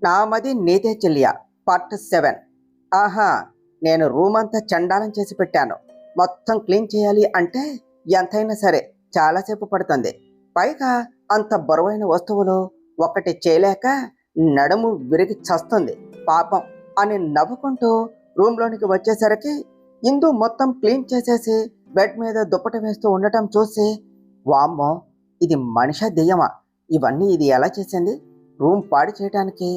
నామది నీదే చెల్లియా పార్ట్ 7. ఆహా, నేను రూమ్ అంతా చండాలం చేసి పెట్టాను. మొత్తం క్లీన్ చేయాలి అంటే ఎంతైనా సరే చాలాసేపు పడుతుంది. పైగా అంత బరువైన వస్తువులు ఒకటి చేయలేక నడుము విరిగి చస్తుంది పాపం అని నవ్వుకుంటూ రూమ్లోనికి వచ్చేసరికి ఇందు మొత్తం క్లీన్ చేసేసి బెడ్ మీద దుప్పటి వేస్తూ ఉండటం చూసి, వామ్మో, ఇది మనిషా దెయ్యమా? ఇవన్నీ ఇది ఎలా చేసింది? రూమ్ పాడు చేయడానికి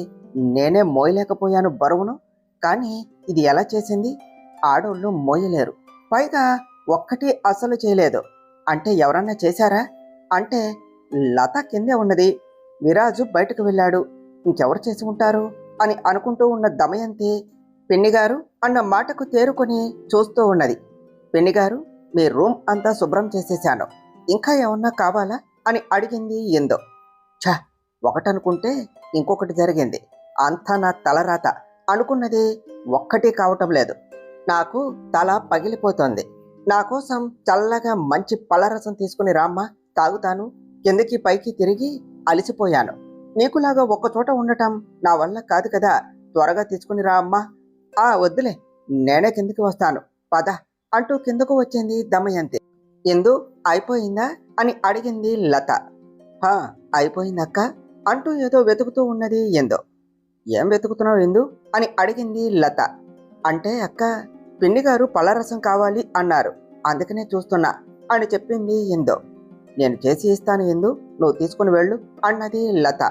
నేనే మోయలేకపోయాను బరువును, కానీ ఇది ఎలా చేసింది? ఆడోళ్ళు మోయలేరు. పైగా ఒక్కటి అసలు చేయలేదు అంటే ఎవరన్నా చేశారా? అంటే లత కిందే ఉన్నది, విరాజు బయటకు వెళ్ళాడు, ఇంకెవరు చేసి ఉంటారు అని అనుకుంటూ ఉన్న దమయంతి పిన్నిగారు అన్న మాటకు తేరుకొని చూస్తూ ఉన్నది. పిన్నిగారు, మీ రూమ్ అంతా శుభ్రం చేసేశాను, ఇంకా ఏమన్నా కావాలా అని అడిగింది ఇందు. ఛ, ఒకటనుకుంటే ఇంకొకటి జరిగింది. అంతా నా తలరాత. అనుకున్నది ఒక్కటి కావటం లేదు. నాకు తల పగిలిపోతుంది. నా కోసం చల్లగా మంచి పళ్ళరసం తీసుకుని రామ్మా, తాగుతాను. కిందకి పైకి తిరిగి అలిసిపోయాను. నీకులాగా ఒక్కచోట ఉండటం నా వల్ల కాదు కదా. త్వరగా తీసుకుని రా అమ్మా. వద్దులే, నేనే కిందకి వస్తాను, పద అంటూ కిందకు వచ్చింది దమయంతి. ఎందు అయిపోయిందా అని అడిగింది లత. అయిపోయిందక్క అంటూ ఏదో వెతుకుతూ ఉన్నది ఎందు. ఏం వెతుకుతున్నావు ఎందు అని అడిగింది లత. అంటే అక్క, పిన్నిగారు పళ్ళరసం కావాలి అన్నారు, అందుకనే చూస్తున్నా అని చెప్పింది ఎందు. నేను చేసి ఇస్తాను ఎందు, నువ్వు తీసుకుని వెళ్ళు అన్నది లత.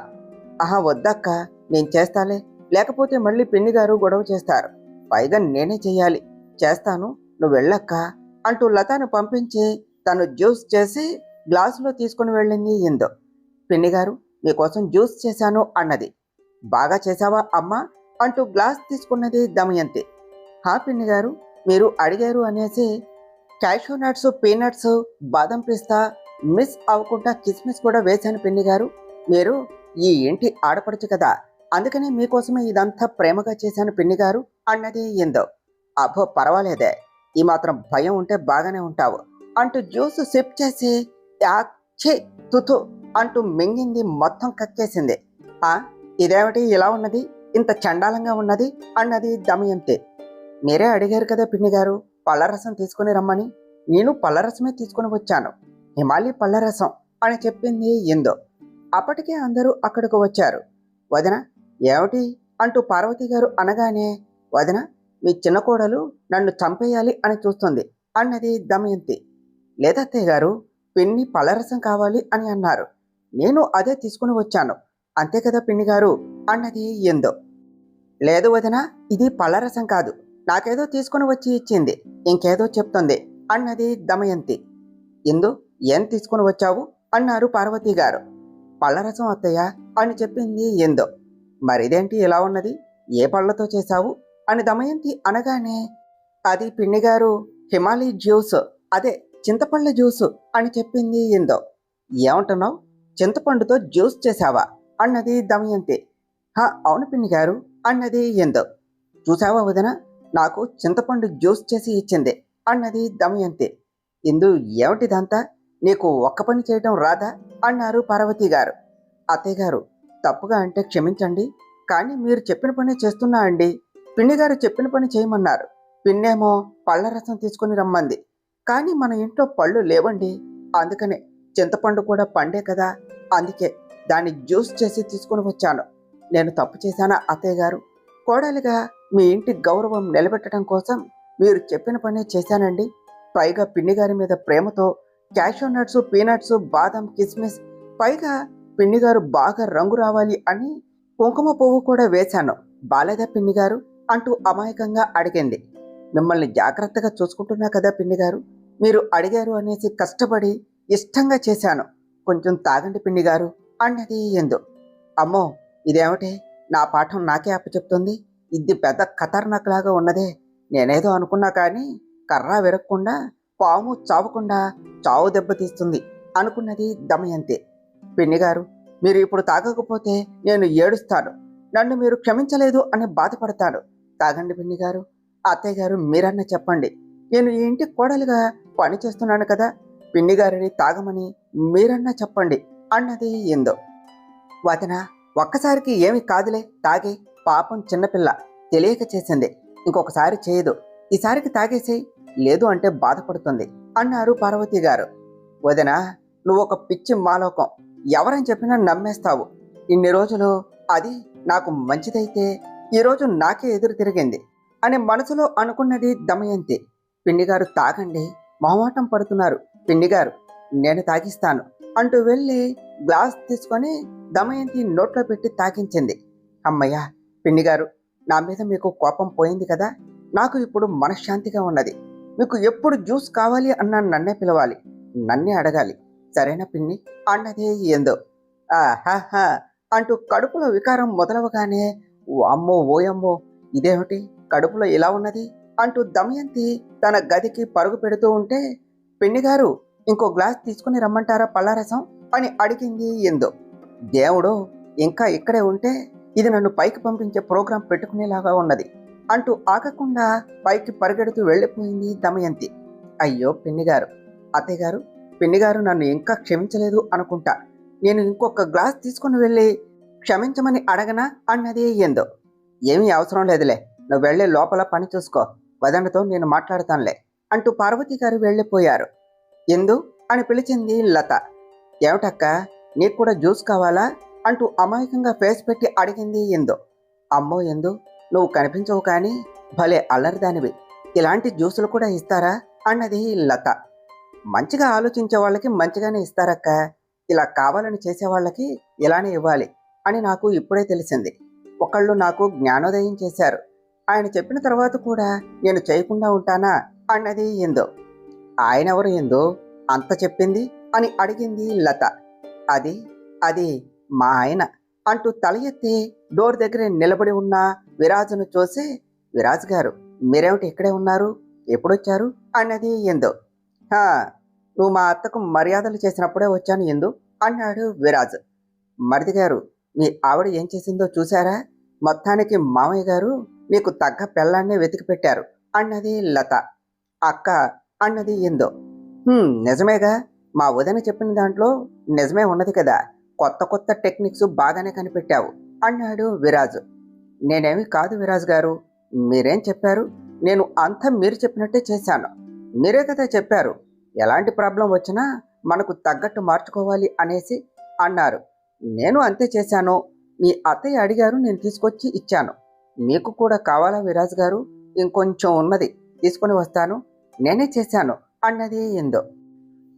వద్దక్క, నేను చేస్తాలే, లేకపోతే మళ్ళీ పిన్నిగారు గొడవ చేస్తారు. పైగా నేనే చెయ్యాలి. చేస్తాను, నువ్వు వెళ్ళక్క అంటూ లతను పంపించి తను జ్యూస్ చేసి గ్లాసులో తీసుకుని వెళ్ళింది ఎందు. పిన్నిగారు, మీకోసం జ్యూస్ చేశాను అన్నది. బాగా చేశావా అమ్మా అంటూ గ్లాస్ తీసుకున్నది దమయంతి. పిన్నిగారు, మీరు అడిగారు అనేసి క్యాషూ నట్స్, పీనట్స్, బాదం పిస్తా మిస్ అవ్వకుండా కిస్మిస్ కూడా వేశాను పిన్నిగారు. మీరు ఈ ఇంటి ఆడపడుచు కదా, అందుకనే మీకోసమే ఇదంతా ప్రేమగా చేశాను పిన్నిగారు అన్నది ఎందు. అబ్బో, పర్వాలేదే, ఈ మాత్రం భయం ఉంటే బాగానే ఉంటావు అంటూ జ్యూస్ సిప్ చేసి ఛీ తుతు అంటూ మింగింది, మొత్తం కక్కేసింది. ఇదేమిటి ఇలా ఉన్నది, ఇంత చండాలంగా ఉన్నది అన్నది దమయంతి. మీరే అడిగారు కదా పిన్నిగారు పళ్ళరసం తీసుకుని రమ్మని, నేను పళ్ళరసమే తీసుకుని వచ్చాను, హిమాలయ పళ్ళరసం అని చెప్పింది ఎందు. అప్పటికే అందరూ అక్కడికి వచ్చారు. వదిన, ఏమిటి అంటూ పార్వతి గారు అనగానే, వదిన, మీ చిన్న కోడలు నన్ను చంపేయాలి అని చూస్తుంది అన్నది దమయంతి. లేదత్తయ్య గారు, పిన్ని పళ్ళరసం కావాలి అని అన్నారు, నేను అదే తీసుకుని వచ్చాను, అంతే కదా పిన్నిగారు అన్నది ఎందు. లేదు వదిన, ఇది పళ్ళరసం కాదు, నాకేదో తీసుకుని వచ్చి ఇచ్చింది, ఇంకేదో చెప్తుంది అన్నది దమయంతి. ఎందు, ఏం తీసుకుని వచ్చావు అన్నారు పార్వతి గారు. పళ్ళరసం అత్తయ్య అని చెప్పింది ఎందు. మరిదేంటి ఇలా ఉన్నది, ఏ పళ్ళతో చేశావు అని దమయంతి అనగానే, అది పిన్నిగారు హిమాలయ జ్యూస్, అదే చింతపండు జ్యూసు అని చెప్పింది ఎందు. ఏమంటున్నావు, చింతపండుతో జ్యూస్ చేశావా అన్నది దమయంతి. అవును పిన్నిగారు అన్నది ఎందు. చూసావా వదిన, నాకు చింతపండు జ్యూస్ చేసి ఇచ్చింది అన్నది దమయంతి. ఎందు, ఏమిటిదంతా, నీకు ఒక్క పని చేయటం రాదా అన్నారు పార్వతి గారు. అత్తయ్య గారు, తప్పుగా అంటే క్షమించండి, కానీ మీరు చెప్పిన పని చేస్తున్నా అండి. పిన్నిగారు చెప్పిన పని చేయమన్నారు, పిన్నేమో పళ్ళరసం తీసుకుని రమ్మంది, కానీ మన ఇంట్లో పళ్ళు లేవండి, అందుకనే చింతపండు కూడా పండే కదా, అందుకే దాన్ని జ్యూస్ చేసి తీసుకుని వచ్చాను. నేను తప్పు చేశానా అత్తయ్య గారు? కోడలిగా మీ ఇంటి గౌరవం నిలబెట్టడం కోసం మీరు చెప్పిన పనే చేశానండి. పైగా పిన్నిగారి మీద ప్రేమతో క్యాషూ నట్స్, పీనట్స్, బాదం, కిస్మిస్, పైగా పిన్నిగారు బాగా రంగు రావాలి అని కుంకుమ పువ్వు కూడా వేశాను. బాలేదా పిన్నిగారు అంటూ అమాయకంగా అడిగింది. మిమ్మల్ని జాగ్రత్తగా చూసుకుంటున్నా కదా పిన్నిగారు, మీరు అడిగారు అనేసి కష్టపడి ఇష్టంగా చేశాను, కొంచెం తాగండి పిన్నిగారు అన్నది ఎందు. అమ్మో, ఇదేమిటే, నా పాఠం నాకే అప్పచెప్తుంది, ఇది పెద్ద ఖతర్నాక్ లాగా ఉన్నదే. నేనేదో అనుకున్నా కానీ కర్ర విరక్కుండా, పాము చావకుండా చావు దెబ్బతీస్తుంది అనుకున్నది దమయంతి. పిన్నిగారు, మీరు ఇప్పుడు తాగకపోతే నేను ఏడుస్తాను, నన్ను మీరు క్షమించలేదు అని బాధపడతాను, తాగండి పిన్నిగారు. అత్తయ్య గారు, మీరన్నా చెప్పండి, నేను ఈ ఇంటి కోడలుగా పని చేస్తున్నాను కదా, పిన్నిగారిని తాగమని మీరన్నా చెప్పండి అన్నది ఎందు. వదిన, ఒక్కసారికి ఏమి కాదులే, తాగే. పాపం చిన్నపిల్ల, తెలియక చేసింది. ఇంకొకసారి చేయదు. ఈసారికి తాగేసేయ్, లేదు అంటే బాధపడుతుంది అన్నారు పార్వతి గారు. వదినా, నువ్వు ఒక పిచ్చి మాలోకం. ఎవరని చెప్పినా నమ్మేస్తావు. ఇన్ని రోజులు అది నాకు మంచిదైతే ఈరోజు నాకే ఎదురు తిరిగింది అని మనసులో అనుకున్నది దమయంతి. పిన్నిగారు తాగండి, మొహమాటం పడుతున్నారు. పిన్నిగారు, నేను తాగిస్తాను అంటూ వెళ్ళి గ్లాస్ తీసుకొని దమయంతి నోట్లో పెట్టి తాగించింది. అమ్మయ్య, పిన్నిగారు, నా మీద మీకు కోపం పోయింది కదా. నాకు ఇప్పుడు మనశ్శాంతిగా ఉన్నది. మీకు ఎప్పుడు జ్యూస్ కావాలి అన్నా నన్నే పిలవాలి, నన్నే అడగాలి. సరేనా పిన్ని అన్నది ఏందో. ఆహాహా అంటూ కడుపులో వికారం మొదలవగానే, అమ్మో ఓయమ్మో, ఇదేమిటి కడుపులో ఇలా ఉన్నది అంటూ దమయంతి తన గదికి పరుగు పెడుతూ ఉంటే, పిన్నిగారు, ఇంకో గ్లాస్ తీసుకుని రమ్మంటారా పళ్ళారసం అని అడిగింది ఎందు. దేవుడు, ఇంకా ఇక్కడే ఉంటే ఇది నన్ను పైకి పంపించే ప్రోగ్రాం పెట్టుకునేలాగా ఉన్నది అంటూ ఆగకుండా పైకి పరిగెడుతూ వెళ్ళిపోయింది దమయంతి. అయ్యో పిన్నిగారు, అత్తయ్యగారు, పిన్నిగారు నన్ను ఇంకా క్షమించలేదు అనుకుంటా. నేను ఇంకొక గ్లాస్ తీసుకుని వెళ్ళి క్షమించమని అడగనా అన్నది ఎందో. ఏమీ అవసరం లేదులే, నువ్వు వెళ్ళి లోపల పని చూసుకో, వదనతో నేను మాట్లాడతానులే అంటూ పార్వతి గారు వెళ్ళిపోయారు. ఎందు అని పిలిచింది లత. ఏమిటక్క, నీకు కూడా జ్యూస్ కావాలా అంటూ అమాయకంగా ఫేస్ పెట్టి అడిగింది ఎందు. అమ్మో ఎందు, నువ్వు కనిపించవు కానీ భలే అల్లరిదానివి, ఇలాంటి జ్యూసులు కూడా ఇస్తారా అన్నది లత. మంచిగా ఆలోచించే వాళ్ళకి మంచిగానే ఇస్తారక్క, ఇలా కావాలని చేసేవాళ్ళకి ఇలానే ఇవ్వాలి అని నాకు ఇప్పుడే తెలిసింది. ఒకళ్ళు నాకు జ్ఞానోదయం చేశారు. ఆయన చెప్పిన తర్వాత కూడా నేను చేయకుండా ఉంటానా అన్నది ఎందు. ఆయనెవరు ఎందు అంత చెప్పింది అని అడిగింది లత. అది అది మా ఆయన అంటూ తల ఎత్తి డోర్ దగ్గర నిలబడి ఉన్న విరాజును చూసి, విరాజ్ గారు, మీరేమిటి ఇక్కడే ఉన్నారు, ఎప్పుడొచ్చారు అన్నది ఎందు. హా, నువ్వు మా అత్తకు మర్యాదలు చేసినప్పుడే వచ్చాను ఎందు అన్నాడు విరాజ్. మరిది గారు, మీ ఆవిడ ఏం చేసిందో చూశారా? మొత్తానికి మామయ్య గారు నీకు తగ్గ పెళ్ళాన్నే వెతికి పెట్టారు అన్నది లత. అక్క అన్నది ఎందో. నిజమేగా, మా వదిన చెప్పిన దాంట్లో నిజమే ఉన్నది కదా, కొత్త కొత్త టెక్నిక్స్ బాగానే కనిపెట్టావు అన్నాడు విరాజు. నేనేమి కాదు విరాజ్ గారు, మీరేం చెప్పారు, నేను అంతా మీరు చెప్పినట్టే చేశాను. మీరే కదా చెప్పారు, ఎలాంటి ప్రాబ్లం వచ్చినా మనకు తగ్గట్టు మార్చుకోవాలి అనేసి అన్నారు. నేను అంతే చేశాను. మీ అత్తయ్య అడిగారు, నేను తీసుకొచ్చి ఇచ్చాను. మీకు కూడా కావాలా విరాజ్ గారు? ఇంకొంచెం ఉన్నది, తీసుకొని వస్తాను, నేనే చేశాను అన్నది ఎందో.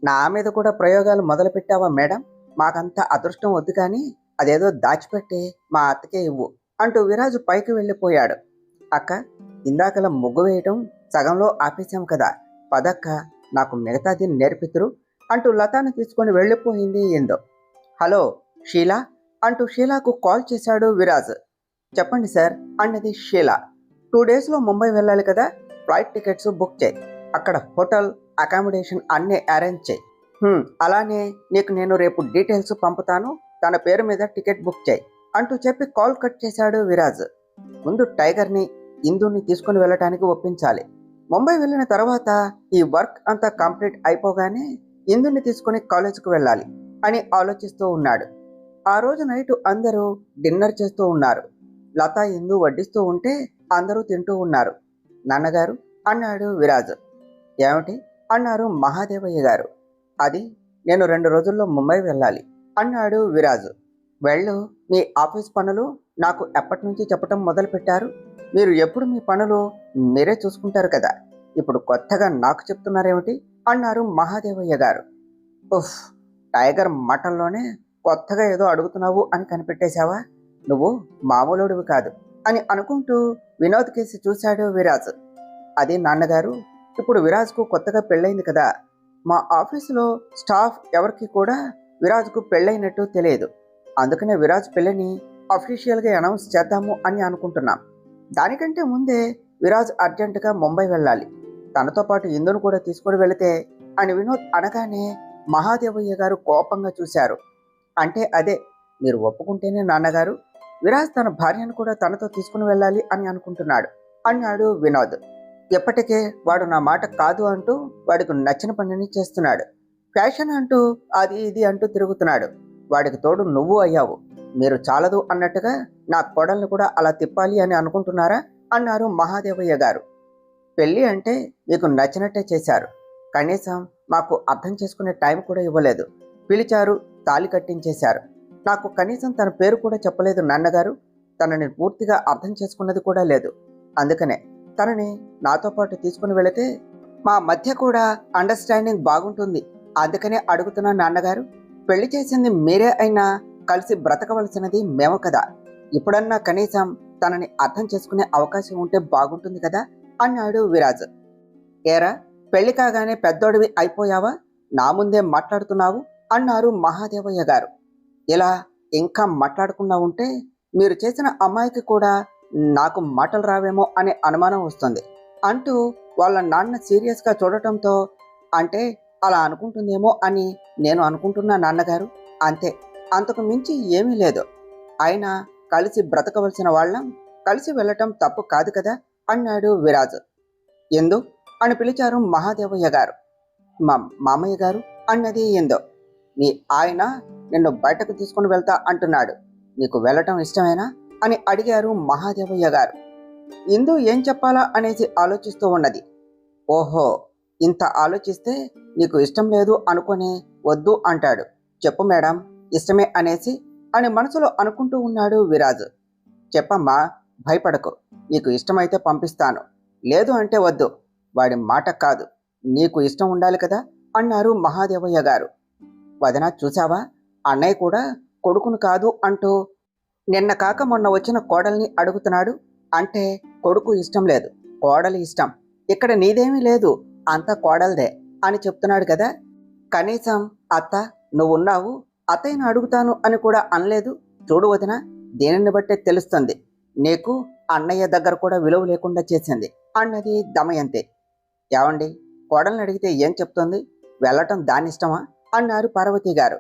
నా మీద కూడా ప్రయోగాలు మొదలు పెట్టావా మేడం? మాకంత అదృష్టం వద్దు కానీ అదేదో దాచిపెట్టి మా అత్తకే ఇవ్వు అంటూ విరాజు పైకి వెళ్ళిపోయాడు. అక్క, ఇందాకలా ముగ్గు వేయటం సగంలో ఆపేశాం కదా, పదక్క, నాకు మిగతాది నేర్పితురు అంటూ లతాను తీసుకొని వెళ్ళిపోయింది ఎందో. హలో షీలా అంటూ షీలాకు కాల్ చేశాడు విరాజ్. చెప్పండి సార్ అన్నది షీలా. 2 డేస్లో ముంబై వెళ్ళాలి కదా, ఫ్లైట్ టికెట్స్ బుక్ చేయి, అక్కడ హోటల్ అకామిడేషన్ అన్నీ అరేంజ్ చేయి. అలానే నీకు నేను రేపు డీటెయిల్స్ పంపుతాను, తన పేరు మీద టికెట్ బుక్ చేయి అంటూ చెప్పి కాల్ కట్ చేశాడు విరాజ్. ముందు టైగర్ని, ఇందుని తీసుకుని వెళ్ళటానికి ఒప్పించాలి. ముంబై వెళ్ళిన తర్వాత ఈ వర్క్ అంతా కంప్లీట్ అయిపోగానే ఇందుని తీసుకుని కాలేజీకి వెళ్ళాలి అని ఆలోచిస్తూ ఉన్నాడు. ఆ రోజు నైట్ అందరూ డిన్నర్ చేస్తూ ఉన్నారు. లత ఇందు వడ్డిస్తూ ఉంటే అందరూ తింటూ ఉన్నారు. నాన్నగారు అన్నాడు విరాజ్. ఏమిటి అన్నారు మహాదేవయ్య గారు. అది నేను 2 రోజుల్లో ముంబై వెళ్ళాలి అన్నాడు విరాజు. వెళ్ళు, మీ ఆఫీస్ పనులు నాకు ఎప్పటి నుంచి చెప్పటం మొదలు పెట్టారు. మీరు ఎప్పుడు మీ పనులు మీరే చూసుకుంటారు కదా, ఇప్పుడు కొత్తగా నాకు చెప్తున్నారేమిటి అన్నారు మహాదేవయ్య గారు. ఉఫ్, టైగర్ మటన్లోనే కొత్తగా ఏదో అడుగుతున్నావు అని కనిపెట్టేశావా, నువ్వు మామూలుడివి కాదు అని అనుకుంటూ వినోద్ కేసి చూశాడు విరాజ్. అదే నాన్నగారు, ఇప్పుడు విరాజ్కు కొత్తగా పెళ్ళైంది కదా, మా ఆఫీసులో స్టాఫ్ ఎవరికి కూడా విరాజ్కు పెళ్ళైనట్టు తెలియదు. అందుకనే విరాజ్ పెళ్ళిని అఫీషియల్గా అనౌన్స్ చేద్దాము అని అనుకుంటున్నాం. దానికంటే ముందే విరాజ్ అర్జెంటుగా ముంబై వెళ్ళాలి, తనతో పాటు ఇందును కూడా తీసుకుని వెళితే అని వినోద్ అనగానే మహాదేవయ్య గారు కోపంగా చూశారు. అంటే అదే, మీరు ఒప్పుకుంటేనే నాన్నగారు విరాజ్ తన భార్యను కూడా తనతో తీసుకుని వెళ్ళాలి అని అనుకుంటున్నాడు అన్నాడు వినోద్. ఎప్పటికే వాడు నా మాట కాదు అంటూ వాడికి నచ్చిన పనిని చేస్తున్నాడు. ఫ్యాషన్ అంటూ అది ఇది అంటూ తిరుగుతున్నాడు. వాడికి తోడు నువ్వు అయ్యావు. మీరు చాలదు అన్నట్టుగా నా కోడల్ని కూడా అలా తిప్పాలి అని అనుకుంటున్నారా అన్నారు మహాదేవయ్య గారు. పెళ్ళి అంటే మీకు నచ్చినట్టే చేశారు. కనీసం మాకు అర్థం చేసుకునే టైం కూడా ఇవ్వలేదు. పిలిచారు, తాళి కట్టించేశారు. నాకు కనీసం తన పేరు కూడా చెప్పలేదు నాన్నగారు. తనని పూర్తిగా అర్థం చేసుకున్నది కూడా లేదు. అందుకనే తనని నాతో పాటు తీసుకుని వెళితే మా మధ్య కూడా అండర్స్టాండింగ్ బాగుంటుంది. అందుకనే అడుగుతున్నా నాన్నగారు. పెళ్లి చేసింది మీరే అయినా కలిసి బ్రతకవలసినది మేము కదా. ఇప్పుడన్నా కనీసం తనని అర్థం చేసుకునే అవకాశం ఉంటే బాగుంటుంది కదా అన్నాడు విరాజ్. ఏరా, పెళ్లి కాగానే పెద్దోడివి అయిపోయావా? నా ముందే మాట్లాడుతున్నావు అన్నారు మహాదేవయ్య గారు. ఇలా ఇంకా మాట్లాడకుండా ఉంటే మీరు చేసిన అమ్మాయికి కూడా నాకు మాటలు రావేమో అనే అనుమానం వస్తుంది అంటూ వాళ్ళ నాన్న సీరియస్గా చూడటంతో, అంటే అలా అనుకుంటుందేమో అని నేను అనుకుంటున్నా నాన్నగారు. అంతే, అంతకు మించి ఏమీ లేదు. అయినా కలిసి బ్రతకవలసిన వాళ్ళం కలిసి వెళ్ళటం తప్పు కాదు కదా అన్నాడు విరాజ్. ఎందు అని పిలిచారు మహాదేవయ్య గారు. మామయ్య గారు అన్నది ఎందో. నీ ఆయన నిన్ను బయటకు తీసుకుని వెళ్తా అంటున్నాడు. నీకు వెళ్ళటం ఇష్టమేనా అని అడిగారు మహాదేవయ్య గారు. ఇందు ఏం చెప్పాలా అనేసి ఆలోచిస్తూ ఉన్నది. ఓహో, ఇంత ఆలోచిస్తే నీకు ఇష్టం లేదు అనుకుని వద్దు అంటాడు. చెప్పు మేడం, ఇష్టమే అనేసి అని మనసులో అనుకుంటూ ఉన్నాడు విరాజ్. చెప్పమ్మా, భయపడకు. నీకు ఇష్టమైతే పంపిస్తాను, లేదు అంటే వద్దు. వాడి మాట కాదు, నీకు ఇష్టం ఉండాలి కదా అన్నారు మహాదేవయ్య గారు. వదన, చూసావా, అన్నయ్య కూడా కొడుకును కాదు అంటూ నిన్న కాక మొన్న వచ్చిన కోడల్ని అడుగుతున్నాడు. అంటే కొడుకు ఇష్టం లేదు, కోడలి ఇష్టం. ఇక్కడ నీదేమీ లేదు, అంతా కోడలదే అని చెప్తున్నాడు కదా. కనీసం అత్త నువ్వున్నావు, అత్తయ్యను అడుగుతాను అని కూడా అనలేదు. చూడు వదిన, దేనిని బట్టే తెలుస్తుంది నీకు అన్నయ్య దగ్గర కూడా విలువ లేకుండా చేసింది అన్నది దమయంతి. ఏవండి, కోడల్ని అడిగితే ఏం చెప్తుంది? వెళ్ళటం దాని ఇష్టమా అన్నారు పార్వతి గారు.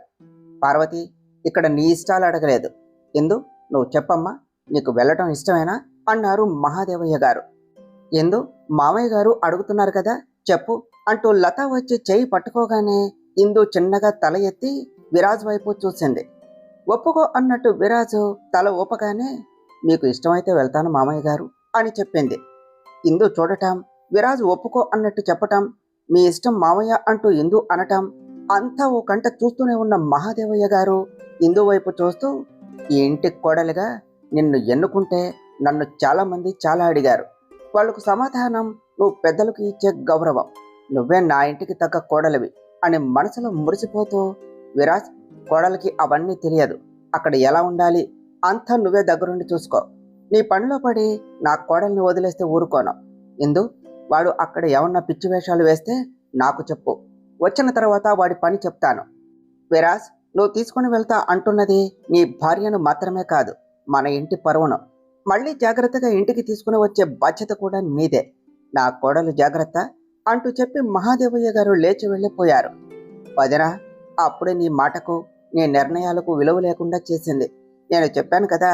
పార్వతి, ఇక్కడ నీ ఇష్టాలు అడగలేదు. ఎందు, నువ్వు చెప్పమ్మా, నీకు వెళ్ళటం ఇష్టమేనా అన్నారు మహాదేవయ్య గారు. ఎందు, మామయ్య గారు అడుగుతున్నారు కదా, చెప్పు అంటూ లత వచ్చి చెయ్యి పట్టుకోగానే ఇందు చిన్నగా తల ఎత్తి విరాజ్ వైపు చూసింది. ఒప్పుకో అన్నట్టు విరాజు తల ఊపగానే, మీకు ఇష్టమైతే వెళ్తాను మామయ్య గారు అని చెప్పింది. ఇందు చూడటం, విరాజు ఒప్పుకో అన్నట్టు చెప్పటం, మీ ఇష్టం మామయ్య అంటూ ఇందు అనటం, అంతా ఓ కంట చూస్తూనే ఉన్న మహాదేవయ్య గారు ఇందు వైపు చూస్తూ, ఈ ఇంటికి కోడలిగా నిన్ను ఎన్నుకుంటే నన్ను చాలామంది చాలా అడిగారు. వాళ్లకు సమాధానం నువ్వు పెద్దలకు ఇచ్చే గౌరవం. నువ్వే నా ఇంటికి తగ్గ కోడలివి అని మనసులో మురిసిపోతూ, విరాజ్, కోడలికి అవన్నీ తెలియదు. అక్కడ ఎలా ఉండాలి అంతా నువ్వే దగ్గరుండి చూసుకో. నీ పనిలో పడి నా కోడల్ని వదిలేస్తే ఊరుకోను. ఇందు, వాడు అక్కడ ఏమన్నా పిచ్చి వేషాలు వేస్తే నాకు చెప్పు. వచ్చిన తర్వాత వాడి పని చెప్తాను. విరాజ్, నువ్వు తీసుకుని వెళ్తా అంటున్నది నీ భార్యను మాత్రమే కాదు, మన ఇంటి పరువును. మళ్ళీ జాగ్రత్తగా ఇంటికి తీసుకుని వచ్చే బాధ్యత కూడా నీదే. నా కోడలు జాగ్రత్త అంటూ చెప్పి మహాదేవయ్య గారు లేచి వెళ్ళిపోయారు. వదినా, అప్పుడే నీ మాటకు, నీ నిర్ణయాలకు విలువ లేకుండా చేసింది. నేను చెప్పాను కదా,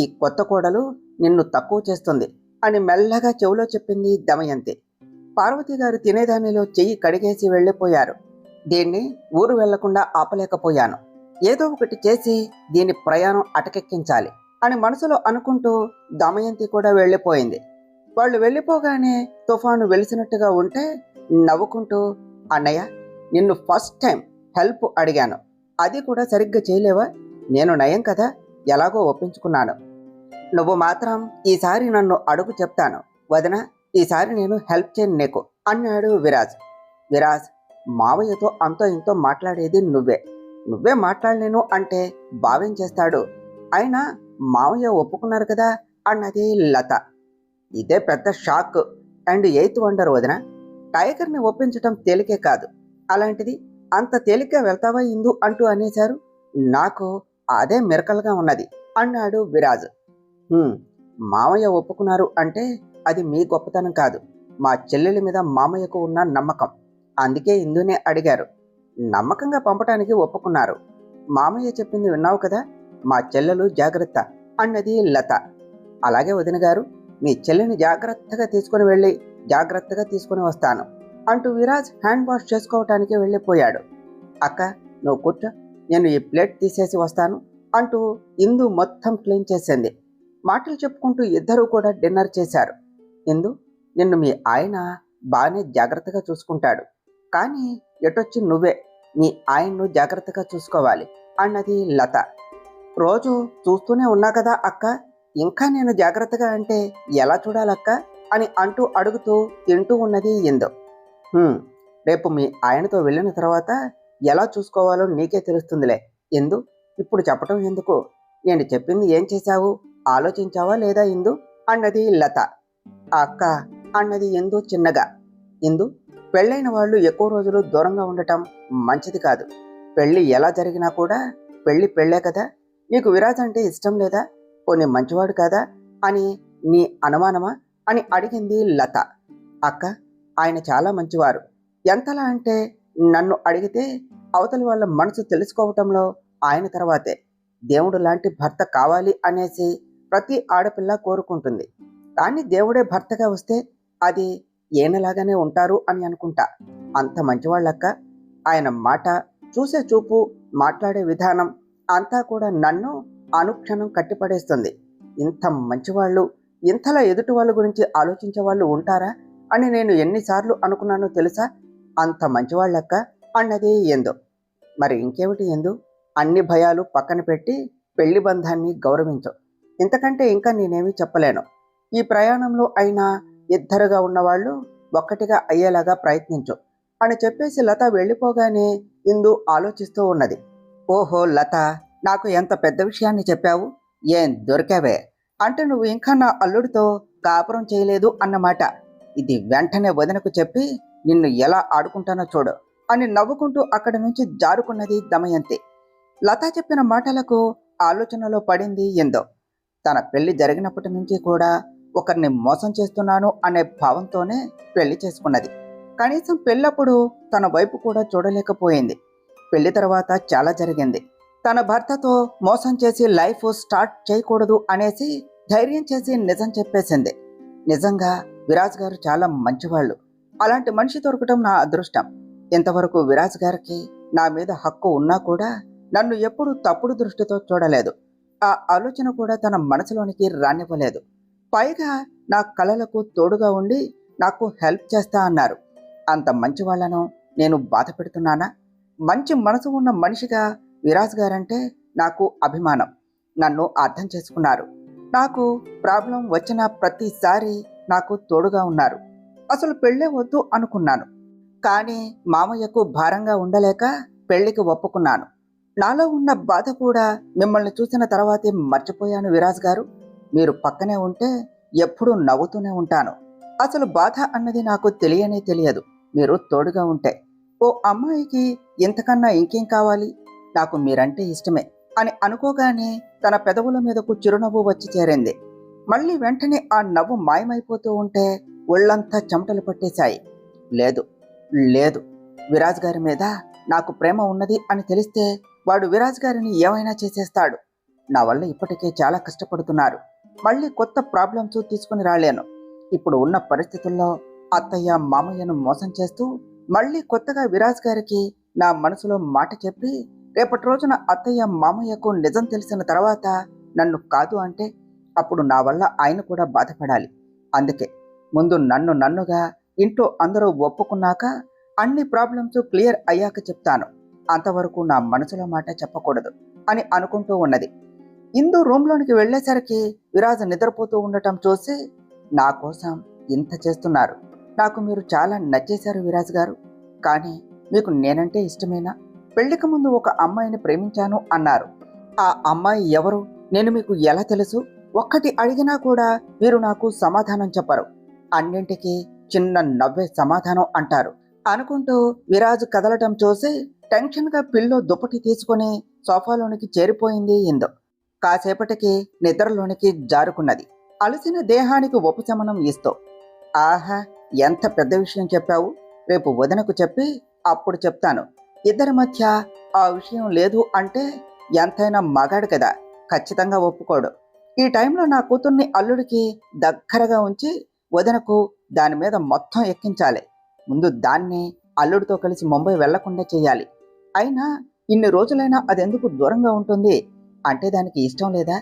ఈ కొత్త కోడలు నిన్ను తక్కువ చేస్తుంది అని మెల్లగా చెవిలో చెప్పింది దమయంతి. పార్వతి గారు తినేదానిలో చెయ్యి కడిగేసి వెళ్ళిపోయారు. దీన్ని ఊరు వెళ్లకుండా ఆపలేకపోయాను. ఏదో ఒకటి చేసి దీని ప్రయాణం అటకెక్కించాలి అని మనసులో అనుకుంటూ దమయంతి కూడా వెళ్ళిపోయింది. వాళ్ళు వెళ్ళిపోగానే తుఫాను వెలిసినట్టుగా ఉంటే నవ్వుకుంటూ, అన్నయ్య, నిన్ను ఫస్ట్ టైం హెల్ప్ అడిగాను, అది కూడా సరిగ్గా చేయలేవా? నేను నయం కదా, ఎలాగో ఒప్పించుకున్నాను. నువ్వు మాత్రం ఈసారి నన్ను అడుగు, చెప్తాను. వదిన, ఈసారి నేను హెల్ప్ చేయను నీకు అన్నాడు విరాజ్. విరాజ్, మావయ్యతో అంతో ఇంతో మాట్లాడేది నువ్వే మాట్లాడలేను అంటే బావేం చేస్తాడు? అయినా మావయ్య ఒప్పుకున్నారు కదా అన్నది లత. ఇదే పెద్ద షాక్ అండ్ 8th వండర్ వదిన. టైగర్ని ఒప్పించటం తేలికే కాదు, అలాంటిది అంత తేలిగ్గా వెళ్తావా ఇందు అంటూ అనేశారు. నాకు అదే మిరకల్గా ఉన్నది అన్నాడు విరాజ్. మామయ్య ఒప్పుకున్నారు అంటే అది మీ గొప్పతనం కాదు, మా చెల్లెలి మీద మామయ్యకు ఉన్న నమ్మకం. అందుకే ఇందునే అడిగారు. నమ్మకంగా పంపటానికి ఒప్పుకున్నారు. మామయ్య చెప్పింది విన్నావు కదా, మా చెల్లెలు జాగ్రత్త అన్నది లత. అలాగే వదిన గారు, మీ చెల్లిని జాగ్రత్తగా తీసుకుని వెళ్ళి జాగ్రత్తగా తీసుకుని వస్తాను అంటూ విరాజ్ హ్యాండ్ వాష్ చేసుకోవటానికి వెళ్ళిపోయాడు. అక్క, నువ్వు కూర్చో, నేను ఈ ప్లేట్ తీసేసి వస్తాను అంటూ ఇందు మొత్తం క్లీన్ చేసింది. మాటలు చెప్పుకుంటూ ఇద్దరూ కూడా డిన్నర్ చేశారు. ఇందు, నిన్ను మీ ఆయన బాగానే జాగ్రత్తగా చూసుకుంటాడు, కానీ ఎటొచ్చి నువ్వే మీ ఆయన్ను జాగ్రత్తగా చూసుకోవాలి అన్నది లత. రోజు చూస్తూనే ఉన్నా కదా అక్క, ఇంకా నేను జాగ్రత్తగా అంటే ఎలా చూడాలక్క అని అంటూ అడుగుతూ తింటూ ఉన్నది ఇందు. "హ్మ్, రేపు మీ ఆయనతో వెళ్ళిన తర్వాత ఎలా చూసుకోవాలో నీకే తెలుస్తుందిలే ఇందు, ఇప్పుడు చెప్పటం ఎందుకు? నేను చెప్పింది ఏం చేశావు, ఆలోచించావా లేదా ఇందు అన్నది లత. అక్క అన్నది ఇందు చిన్నగా. ఇందు, పెళ్ళైన వాళ్ళు ఎక్కువ రోజులు దూరంగా ఉండటం మంచిది కాదు. పెళ్ళి ఎలా జరిగినా కూడా పెళ్ళి పెళ్ళే కదా. నీకు విరాజ్ అంటే ఇష్టం లేదా? పోనీ మంచివాడు కదా అని నీ అనుమానమా అని అడిగింది లత. అక్క, ఆయన చాలా మంచివారు. ఎంతలా అంటే నన్ను అడిగితే అవతలి వాళ్ళ మనసు తెలుసుకోవటంలో ఆయన తర్వాతే. దేవుడు లాంటి భర్త కావాలి అనేసి ప్రతి ఆడపిల్ల కోరుకుంటుంది. కానీ దేవుడే భర్తగా వస్తే అది ఈయనలాగానే ఉంటారు అని అనుకుంటా. అంత మంచివాళ్ళక్క. ఆయన మాట, చూసే చూపు, మాట్లాడే విధానం అంతా కూడా నన్ను అనుక్షణం కట్టిపడేస్తుంది. ఇంత మంచివాళ్ళు, ఇంతలా ఎదుటి వాళ్ళ గురించి ఆలోచించే వాళ్ళు ఉంటారా అని నేను ఎన్నిసార్లు అనుకున్నానో తెలుసా? అంత మంచివాళ్ళక్క అన్నది ఎందు. మరి ఇంకేమిటి ఎందు, అన్ని భయాలు పక్కన పెట్టి పెళ్లి బంధాన్ని గౌరవించు. ఇంతకంటే ఇంకా నేనేమీ చెప్పలేను. ఈ ప్రయాణంలో అయినా ఇద్దరుగా ఉన్నవాళ్ళు ఒక్కటిగా అయ్యేలాగా ప్రయత్నించు అని చెప్పేసి లత వెళ్ళిపోగానే ఇందు ఆలోచిస్తూ ఉన్నది. ఓహో లత, నాకు ఎంత పెద్ద విషయాన్ని చెప్పావు. ఏం దొరికావే అంటే నువ్వు ఇంకా నా అల్లుడితో కాపురం చేయలేదు అన్నమాట. ఇది వెంటనే వదినకు చెప్పి నిన్ను ఎలా ఆడుకుంటానో చూడు అని నవ్వుకుంటూ అక్కడి నుంచి జారుకున్నది దమయంతి. లత చెప్పిన మాటలకు ఆలోచనలో పడింది ఎందో. తన పెళ్లి జరిగినప్పటి నుంచి కూడా ఒకరిని మోసం చేస్తున్నాను అనే భావంతోనే పెళ్లి చేసుకున్నది. కనీసం పెళ్ళప్పుడు తన వైపు కూడా చూడలేకపోయింది. పెళ్లి తర్వాత చాలా జరిగింది. తన భర్తతో మోసం చేసి లైఫ్ స్టార్ట్ చేయకూడదు అనేసి ధైర్యం చేసి నిజం చెప్పేసింది. నిజంగా విరాజ్ గారు చాలా మంచివాళ్ళు. అలాంటి మనిషి దొరకటం నా అదృష్టం. ఇంతవరకు విరాజ్ గారికి నా మీద హక్కు ఉన్నా కూడా నన్ను ఎప్పుడూ తప్పుడు దృష్టితో చూడలేదు. ఆ ఆలోచన కూడా తన మనసులోనికి రానివ్వలేదు. పైగా నా కలలకు తోడుగా ఉండి నాకు హెల్ప్ చేస్తా అన్నారు. అంత మంచి వాళ్ళను నేను బాధ పెడుతున్నానా? మంచి మనసు ఉన్న మనిషిగా విరాజ్ గారంటే నాకు అభిమానం. నన్ను అర్థం చేసుకున్నారు. నాకు ప్రాబ్లం వచ్చిన ప్రతిసారి నాకు తోడుగా ఉన్నారు. అసలు పెళ్ళే వద్దు అనుకున్నాను, కానీ మామయ్యకు భారంగా ఉండలేక పెళ్లికి ఒప్పుకున్నాను. నాలో ఉన్న బాధ కూడా మిమ్మల్ని చూసిన తర్వాతే మర్చిపోయాను విరాజ్ గారు. మీరు పక్కనే ఉంటే ఎప్పుడూ నవ్వుతూనే ఉంటాను. అసలు బాధ అన్నది నాకు తెలియనే తెలియదు మీరు తోడుగా ఉంటే. ఓ అమ్మాయికి ఇంతకన్నా ఇంకేం కావాలి? నాకు మీరంటే ఇష్టమే అని అనుకోగానే తన పెదవుల మీదకు చిరునవ్వు వచ్చి చేరింది. మళ్ళీ వెంటనే ఆ నవ్వు మాయమైపోతూ ఉంటే ఒళ్ళంతా చెమటలు పట్టేశాయి. లేదు లేదు, విరాజ్ గారి మీద నాకు ప్రేమ ఉన్నది అని తెలిస్తే వాడు విరాజ్ గారిని ఏమైనా చేసేస్తాడు. నా వల్ల ఇప్పటికే చాలా కష్టపడుతున్నారు. మళ్ళీ కొత్త ప్రాబ్లమ్స్ తీసుకుని రాలేను. ఇప్పుడు ఉన్న పరిస్థితుల్లో అత్తయ్య మామయ్యను మోసం చేస్తూ మళ్ళీ కొత్తగా విరాజ్ గారికి నా మనసులో మాట చెప్పి రేపటి రోజున అత్తయ్య మామయ్యకు నిజం తెలిసిన తర్వాత నన్ను కాదు అంటే అప్పుడు నా వల్ల ఆయన కూడా బాధపడాలి. అందుకే ముందు నన్నుగా ఇంట్లో అందరూ ఒప్పుకున్నాక అన్ని ప్రాబ్లమ్స్ క్లియర్ అయ్యాక చెప్తాను. అంతవరకు నా మనసులో మాట చెప్పకూడదు అని అనుకుంటూ ఉన్నది. ఇందు రూమ్లోనికి వెళ్ళేసరికి విరాజ్ నిద్రపోతూ ఉండటం చూసి, నా కోసం ఇంత చేస్తున్నారు. నాకు మీరు చాలా నచ్చేశారు విరాజ్ గారు. కానీ మీకు నేనంటే ఇష్టమేనా? పెళ్లికి ముందు ఒక అమ్మాయిని ప్రేమించాను అన్నారు. ఆ అమ్మాయి ఎవరు? నేను మీకు ఎలా తెలుసు? ఒక్కటి అడిగినా కూడా మీరు నాకు సమాధానం చెప్పరు. అన్నింటికీ చిన్న నవ్వే సమాధానం అంటారు అనుకుంటూ విరాజ్ కదలటం చూసి టెన్షన్గా పిల్లో దుప్పటి తీసుకుని సోఫాలోనికి చేరిపోయింది ఇందు. కాసేపటికి నిద్రలోనికి జారుకున్నది. అలసిన దేహానికి ఉపశమనం ఇస్తూ. ఆహా, ఎంత పెద్ద విషయం చెప్పావు. రేపు వదినకు చెప్పి అప్పుడు చెప్తాను. ఇద్దరి మధ్య ఆ విషయం లేదు అంటే ఎంతైనా మగాడు కదా, ఖచ్చితంగా ఒప్పుకోడు. ఈ టైంలో నా కూతుర్ని అల్లుడికి దగ్గరగా ఉంచి వదినకు దాని మీద మొత్తం ఎక్కించాలి. ముందు దాన్ని అల్లుడితో కలిసి ముంబై వెళ్లకుండా చేయాలి. అయినా ఇన్ని రోజులైనా అదెందుకు దూరంగా ఉంటుంది? అంటే దానికి ఇష్టం లేదా?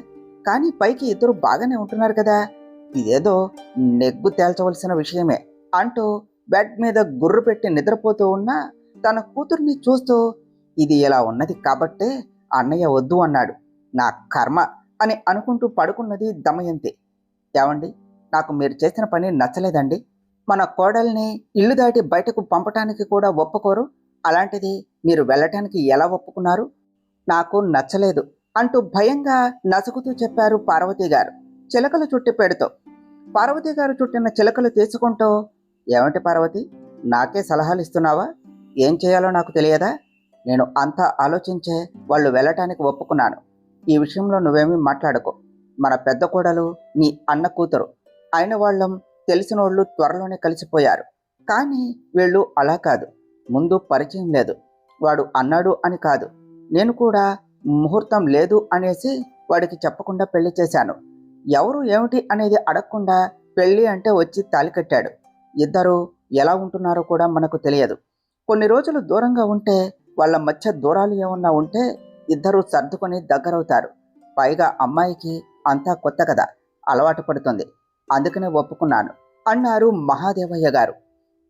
కానీ పైకి ఇద్దరు బాగానే ఉంటున్నారు కదా, ఇదేదో నెగ్గు తేల్చవలసిన విషయమే అంటూ బెడ్ మీద గుర్రు పెట్టి నిద్రపోతూ ఉన్న తన కూతుర్ని చూస్తూ, ఇది ఇలా ఉన్నది కాబట్టే అన్నయ్య వద్దు అన్నాడు, నా కర్మ అని అనుకుంటూ పడుకున్నది దమయంతి. ఏమండి, నాకు మీరు చేసిన పని నచ్చలేదండి. మన కోడల్ని ఇల్లు దాటి బయటకు పంపటానికి కూడా ఒప్పుకోరు, అలాంటిది మీరు వెళ్ళటానికి ఎలా ఒప్పుకున్నారు? నాకు నచ్చలేదు అంటూ భయంగా నసుగుతూ చెప్పారు పార్వతి గారు చిలకలు చుట్టి పెడుతూ. పార్వతి గారు చుట్టిన చిలకలు తీసుకుంటూ, ఏమిటి పార్వతి, నాకే సలహాలు ఇస్తున్నావా? ఏం చేయాలో నాకు తెలియదా? నేను అంతా ఆలోచించే వాళ్ళు వెళ్ళటానికి ఒప్పుకున్నాను. ఈ విషయంలో నువ్వేమీ మాట్లాడుకో. మన పెద్ద కోడలు మీ అన్న కూతురు అయిన వాళ్ళం, తెలిసినోళ్ళు త్వరలోనే కలిసిపోయారు. కానీ వీళ్ళు అలా కాదు, ముందు పరిచయం లేదు, వాడు అన్నాడు అని కాదు, నేను కూడా ముహూర్తం లేదు అనేసి వాడికి చెప్పకుండా పెళ్లి చేశాను. ఎవరు ఏమిటి అనేది అడగకుండా పెళ్ళి అంటే వచ్చి తాళి కట్టాడు. ఇద్దరు ఎలా ఉంటున్నారో కూడా మనకు తెలియదు. కొన్ని రోజులు దూరంగా ఉంటే వాళ్ళ మధ్య దూరాలు ఏమన్నా ఉంటే ఇద్దరు సర్దుకొని దగ్గరవుతారు. పైగా అమ్మాయికి అంతా కొత్త కదా, అలవాటు పడుతుంది, అందుకనే ఒప్పుకున్నాను అన్నారు మహాదేవయ్య గారు.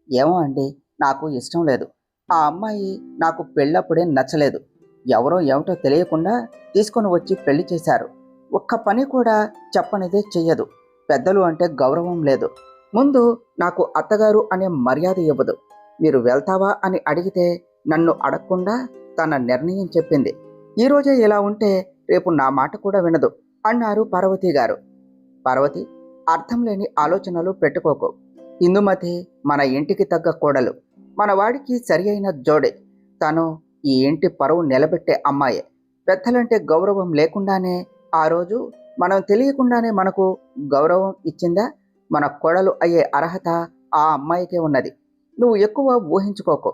ఏమో అండి, నాకు ఇష్టం లేదు. ఆ అమ్మాయి నాకు పెళ్ళప్పుడే నచ్చలేదు. ఎవరో ఏమిటో తెలియకుండా తీసుకొని వచ్చి పెళ్లి చేశారు. ఒక్క పని కూడా చెప్పనిదే చెయ్యదు. పెద్దలు అంటే గౌరవం లేదు. ముందు నాకు అత్తగారు అనే మర్యాద ఇవ్వదు. మీరు వెళ్తావా అని అడిగితే నన్ను అడగకుండా తన నిర్ణయం చెప్పింది. ఈరోజే ఇలా ఉంటే రేపు నా మాట కూడా వినదు అన్నారు పార్వతి గారు. పార్వతి, అర్థం లేని ఆలోచనలు పెట్టుకోకు. ఇందుమతి మన ఇంటికి తగ్గ కోడలు, మన వాడికి సరి అయిన జోడే. తను ఈ ఇంటి పరువు నిలబెట్టే అమ్మాయే. పెద్దలంటే గౌరవం లేకుండానే ఆ రోజు మనం తెలియకుండానే మనకు గౌరవం ఇచ్చిందా? మన కోడలు అయ్యే అర్హత ఆ అమ్మాయికే ఉన్నది. నువ్వు ఎక్కువ ఊహించుకోకు.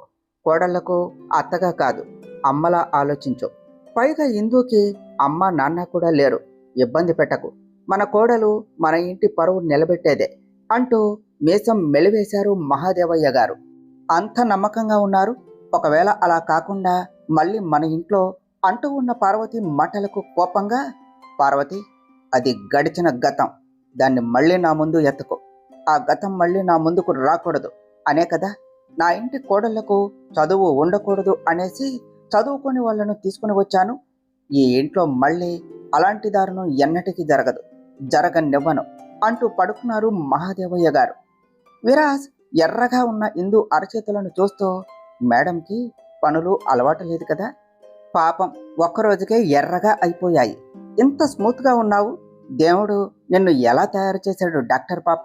కోడళ్లకు అత్తగా కాదు, అమ్మలా ఆలోచించు. పైగా ఇందుకి అమ్మ నాన్న కూడా లేరు, ఇబ్బంది పెట్టకు. మన కోడలు మన ఇంటి పరువు నిలబెట్టేదే అంటూ మీసం మెలివేశారు మహాదేవయ్య గారు. అంత నమ్మకంగా ఉన్నారు. ఒకవేళ అలా కాకుండా మళ్ళీ మన ఇంట్లో అంటూ ఉన్న పార్వతి మాటలకు కోపంగా, పార్వతి, అది గడిచిన గతం, దాన్ని మళ్ళీ నా ముందు ఎత్తుకో. ఆ గతం మళ్ళీ నా ముందుకు రాకూడదు అనే కదా నా ఇంటి కోడళ్లకు చదువు ఉండకూడదు అనేసి చదువుకొని వాళ్ళను తీసుకుని వచ్చాను. ఈ ఇంట్లో మళ్ళీ అలాంటి దారుణం ఎన్నటికీ జరగదు, జరగనివ్వను అంటూ పడుకున్నారు మహాదేవయ్య గారు. విరాజ్ ఎర్రగా ఉన్న ఇందు అరచేతులను చూస్తూ, మేడంకి పనులు అలవాటు లేదు కదా, పాపం ఒక్కరోజుకే ఎర్రగా అయిపోయాయి. ఇంత స్మూత్గా ఉన్నావు, దేవుడు నిన్ను ఎలా తయారు చేశాడు డాక్టర్ పాప,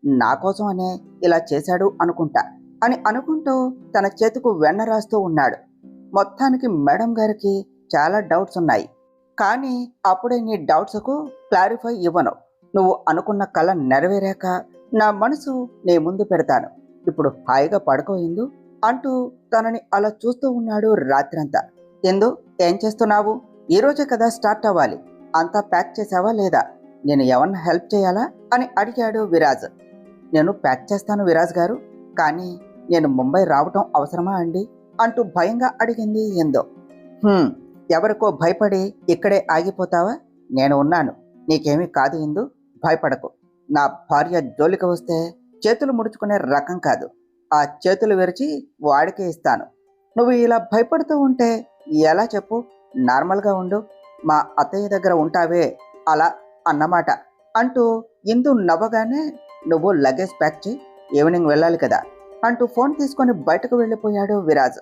నా కోసం అనే ఇలా చేశాడు అనుకుంటా అని అనుకుంటూ తన చేతికు వెన్న రాస్తూ ఉన్నాడు. మొత్తానికి మేడం గారికి చాలా డౌట్స్ ఉన్నాయి. కానీ అప్పుడే నీ డౌట్స్కు క్లారిఫై ఇవ్వను. నువ్వు అనుకున్న కళ నెరవేరాక నా మనసు నీ ముందు పెడతాను. ఇప్పుడు హాయిగా పడుకోయిందు అంటూ తనని అలా చూస్తూ ఉన్నాడు రాత్రంతా. ఎందు, ఏం చేస్తున్నావు? ఈరోజే కదా స్టార్ట్ అవ్వాలి. అంతా ప్యాక్ చేసావా లేదా? నేను ఏమన్నా హెల్ప్ చేయాలా అని అడిగాడు విరాజ్. నేను ప్యాక్ చేస్తాను విరాజ్ గారు, కానీ నేను ముంబై రావటం అవసరమా అండి అంటూ భయంగా అడిగింది ఎందో. ఎవరికో భయపడి ఇక్కడే ఆగిపోతావా? నేను ఉన్నాను, నీకేమీ కాదు ఇందు, భయపడకు. నా భార్య జోలికి వస్తే చేతులు ముడుచుకునే రకం కాదు. ఆ చేతులు విరిచి వాడికే ఇస్తాను. నువ్వు ఇలా భయపడుతూ ఉంటే ఎలా చెప్పు? నార్మల్గా ఉండు, మా అత్తయ్య దగ్గర ఉంటావే అలా అన్నమాట అంటూ ఇందు నవ్వగానే, నువ్వు లగేజ్ ప్యాక్ చేయి, ఈవినింగ్ వెళ్ళాలి కదా అంటూ ఫోన్ తీసుకొని బయటకు వెళ్ళిపోయాడు విరాజ్.